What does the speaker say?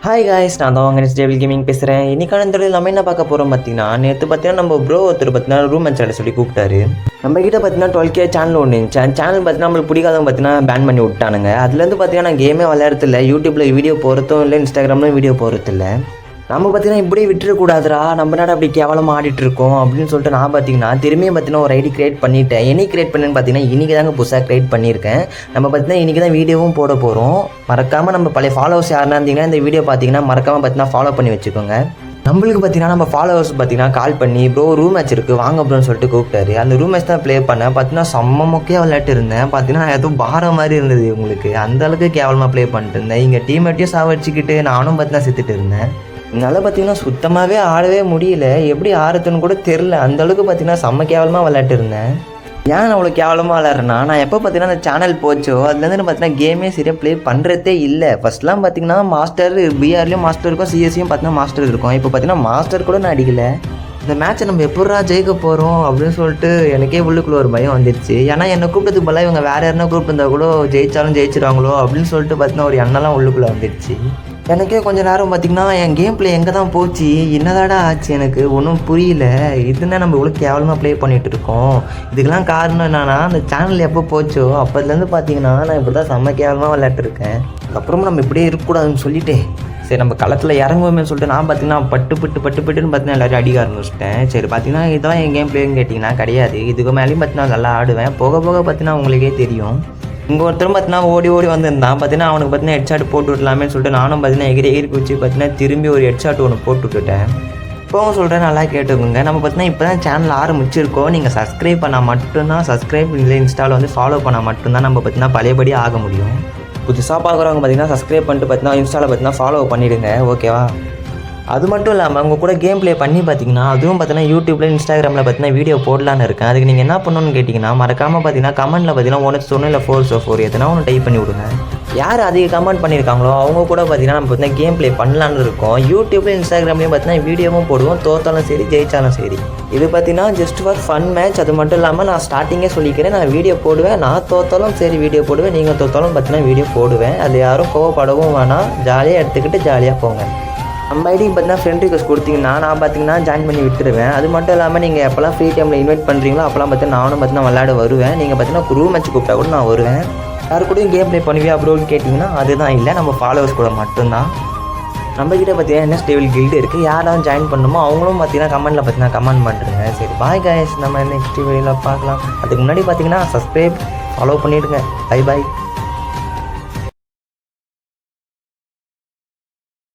Hi guys, நான் தான் வாங்க டேபிள் கேமிங் பேசுகிறேன். இன்றைக்கான இந்த நம்ம என்ன பார்க்க போகிறோம் பார்த்தீங்கன்னா, நேற்று பார்த்தீங்கன்னா நம்ம ப்ரோ ஒருத்தர் பார்த்தீங்கன்னா ரூம் மேட்ச் சொல்லி கூப்பிட்டாரு. நம்ம கிட்ட பார்த்தீங்கன்னா 12K சேனல் ஒன்று இருந்துச்சு. அந்த சேனல் பார்த்தீங்கன்னா நம்மளுக்கு பிடிக்காதவங்க பார்த்தீங்கன்னா பேன் பண்ணி விட்டானுங்க. அதுலேருந்து பார்த்தீங்கன்னா நான் கேமே விளையாடுறதில்ல, யூடியூப்பில் வீடியோ போகிறதும் இல்லை, இன்ஸ்டாகிராமில் வீடியோ போகிறதில்ல. நம்ம பார்த்தீங்கன்னா இப்படியே விட்டுறக்கூடாதுரா, நம்ம நாடு அப்படி கேவலமாக ஆடிட்டு இருக்கோம் அப்படின்னு சொல்லிட்டு நான் பார்த்தீங்கன்னா திரும்பியும் பார்த்தீங்கன்னா ஒரு ஐடி கிரியேட் பண்ணிட்டேன். என்னைக்கு கிரியேட் பண்ணேன்னு பார்த்தீங்கன்னா இன்றைக்கி தாங்க புதுசாக கிரியேட் பண்ணியிருக்கேன். நம்ம பார்த்தீங்கன்னா இன்றைக்கி தான் வீடியோவும் போட போகிறோம். மறக்காமல் நம்ம பழைய ஃபாலோவர்ஸ் யாருன்னா இருந்தீங்கன்னா இந்த வீடியோ பார்த்தீங்கன்னா மறக்காமல் பார்த்தீங்கன்னா ஃபாலோ பண்ணி வச்சுக்கோங்க. நம்மளுக்கு பார்த்தீங்கன்னா நம்ம ஃபாலோவர்ஸ் பார்த்தீங்கன்னா கால் பண்ணி ப்ரோ ரூம் மேட்ச் இருக்குது வாங்க ப்ரோன்னு சொல்லிட்டு கூப்பிட்டாரு. அந்த ரூம் மேட்ச் தான் ப்ளே பண்ணேன். பார்த்தீங்கன்னா செம்ம மொக்கையாக விளையாட்டு இருந்தேன். பார்த்தீங்கன்னா எதுவும் பாரம் மாதிரி இருந்தது உங்களுக்கு, அந்தளவுக்கு கேவலமாக ப்ளே பண்ணிட்டு இருந்தேன். இங்கே டீம்மேட்டையும் சாவடிச்சிக்கிட்டு நானும் பார்த்தீங்கன்னா செத்துட்டு இருந்தேன். என்னால் பார்த்தீங்கன்னா சுத்தமாகவே ஆடவே முடியல, எப்படி ஆடுறதுன்னு கூட தெரில. அந்தளவுக்கு பார்த்தீங்கன்னா செம்ம கேவலமாக விளையாட்டு இருந்தேன். ஏன் நான் அவ்வளோ கேவலமாக விளையாடுறேன்னா, நான் எப்போ பார்த்தீங்கன்னா அந்த சேனல் போச்சோ அதுலேருந்து பார்த்தீங்கன்னா கேமே சரியாக ப்ளே பண்ணுறதே இல்லை. ஃபஸ்ட்லாம் பார்த்தீங்கன்னா மாஸ்டர் பிஆர்லேயும் மாஸ்டர் இருக்கும், சிஎஸ்சியும் பார்த்தீங்கன்னா மாஸ்டர் இருக்கும். இப்போ பார்த்தீங்கன்னா மாஸ்டர் கூட நான் அடிக்கலை. இந்த மேட்ச்சை நம்ம எப்படா ஜெயிக்க போகிறோம் அப்படின்னு சொல்லிட்டு எனக்கே உள்ளுக்குள்ள ஒரு பயம் வந்துடுச்சு. ஏன்னா என்னை கூப்பிட்டதுக்கு பதிலாக இவங்க வேறு யாருன்னா கூப்பிட்டு கூட ஜெயிச்சாலும் ஜெயிச்சிருவாங்களோ அப்படின்னு சொல்லிட்டு பார்த்தீங்கன்னா ஒரு எண்ணெல்லாம் உள்ளுக்குள்ளே வந்துடுச்சு. எனக்கே கொஞ்சம் நேரம் பார்த்திங்கன்னா என் கேம் ப்ளே எங்கே தான் போச்சு, என்னதாடா ஆச்சு எனக்கு ஒன்றும் புரியல. இதுனா நம்ம இவ்வளோ கேவலமாக ப்ளே பண்ணிகிட்டு இருக்கோம். இதுக்கெல்லாம் காரணம் என்னன்னா அந்த சேனல் எப்போ போச்சோ அப்போதுலேருந்து பார்த்தீங்கன்னா நான் இப்படி தான் செம்ம கேவலமாக விளையாட்டுருக்கேன். அதுக்கப்புறமா நம்ம இப்படியே இருக்கக்கூடாதுன்னு சொல்லிட்டு சரி நம்ம களத்தில் இறங்குவோமே சொல்லிட்டு நான் பார்த்தீங்கன்னா பட்டுன்னு பார்த்தீங்கன்னா எல்லோரும் அடிக்க ஆரம்பிச்சிட்டேன். சரி பார்த்தீங்கன்னா இதுதான் என் கேம் ப்ளேன்னு கேட்டிங்கன்னா கிடையாது. இதுக்கு மேலேயும் பார்த்தீங்கன்னா நல்லா ஆடுவேன். போக போக பார்த்தீங்கன்னா உங்களுக்கே தெரியும். இங்கே ஒருத்தரும் பார்த்தீங்கன்னா ஓடி வந்திருந்தான். பார்த்தீங்கன்னா அவனுக்கு பார்த்தீங்கன்னா ஹெட்ஷாட் போட்டு விடலாமே சொல்லிட்டு நானும் பார்த்தீங்கன்னா எகிரி குச்சி பார்த்தீங்கன்னா திரும்பி ஒரு ஹெட்ஷாட் ஒன்று போட்டு விட்டுட்டேன். இப்போவும் சொல்கிறேன் நல்லா கேட்டுக்கோங்க. நம்ம பார்த்தீங்கன்னா இப்போ தான் சேனல் ஆரம்பிச்சிருக்கோம். நீங்கள் சப்ஸ்கிரைப் பண்ணால் மட்டும்தான், சப்ஸ்கிரைப் இல்லை இன்ஸ்டாவில் வந்து ஃபாலோ பண்ணால் மட்டும்தான் நம்ம பார்த்தீங்கன்னா பழையபடி ஆக முடியும். புதுசாக பார்க்குறவங்க பார்த்தீங்கன்னா சப்ஸ்கிரைப் பண்ணிட்டு பார்த்தீங்கன்னா இன்ஸ்டாவில் பார்த்தீங்கன்னா ஃபாலோ பண்ணிவிடுங்க, ஓகேவா? அது மட்டும் இல்லாமல் உங்கள் கூட கேம் ப்ளே பண்ணி பார்த்தீங்கன்னா அதுவும் பார்த்தீங்கன்னா யூடியூப்பில் இன்ஸ்டாகிராமில் பார்த்தீங்கன்னா வீடியோ போடலான்னு இருக்கேன். அதுக்கு நீங்கள் என்ன பண்ணணும்னு கேட்டிங்கன்னா மறக்காமல் பார்த்தீங்கன்னா கமெண்ட்டில் பார்த்தீங்கன்னா 1 இல்லை 4 எதுனா ஒன்று டைப் பண்ணி விடுங்க. யார் அதிக கமெண்ட் பண்ணியிருக்காங்களோ அவங்க கூட பார்த்தீங்கன்னா நம்ம பார்த்தீங்கன்னா கேம் ப்ளே பண்ணலான்னு இருக்கோம். யூடியூப்லேயும் இன்ஸ்டாகிராம்லேயும் பார்த்தீங்கன்னா வீடியோவும் போடுவோம், தோத்தாலும் சரி ஜெயிச்சாலும் சரி. இது பார்த்தீங்கன்னா ஜஸ்ட் ஃபார் ஃபன் மேட்ச். அது மட்டும் இல்லாமல் நான் ஸ்டார்டிங்கே சொல்லிக்கிறேன், நான் வீடியோ போடுவேன். நான் தோத்தாலும் சரி வீடியோ போடுவேன், நீங்கள் தோத்தாலும் பார்த்தீங்கன்னா வீடியோ போடுவேன். அது யாரும் கோவப்படவும் வேணாம், ஜாலியாக எடுத்துக்கிட்டு ஜாலியாக போங்க. நம்ம ஐடிக்கு பார்த்தீங்கன்னா ஃப்ரெண்ட் ரிக்வெஸ்ட் கொடுத்தீங்கன்னா நான் பார்த்தீங்கன்னா ஜாயின் பண்ணி விட்டுருவேன். அது மட்டும் இல்லாமல் நீங்கள் எப்போல்லாம் ஃப்ரீ டைமில் இன்வைட் பண்ணுறீங்களோ அப்போலாம் பார்த்தீங்கன்னா நானும் பார்த்தீங்கன்னா விளையாட வருவேன். நீங்கள் பார்த்தீங்கன்னா ரூம் மேட்ச் கூப்பிட்டா கூட நான் வருவேன். யாரு கூடயும் கேம் ப்ளே பண்ணுவியா அப்படின்னு கேட்டிங்கன்னா அதுதான் இல்லை, நம்ம ஃபாலோவர்ஸ் கூட மட்டும்தான். நம்மக்கிட்ட பார்த்தீங்கன்னா என்ன ஸ்டேபிள் கில்டு இருக்குது, யாராவது ஜாயின் பண்ணணுமோ அவங்களும் பார்த்தீங்கன்னா கமெண்ட்டில் பார்த்தீங்கன்னா கமெண்ட் பண்ணுறேங்க. சரி பாய் காய்ஸ், நம்ம நெக்ஸ்ட் வீடியோவில் பார்க்கலாம். அதுக்கு முன்னாடி பார்த்தீங்கன்னா சப்ஸ்கிரைப் ஃபாலோ பண்ணிவிடுங்க. Bye bye.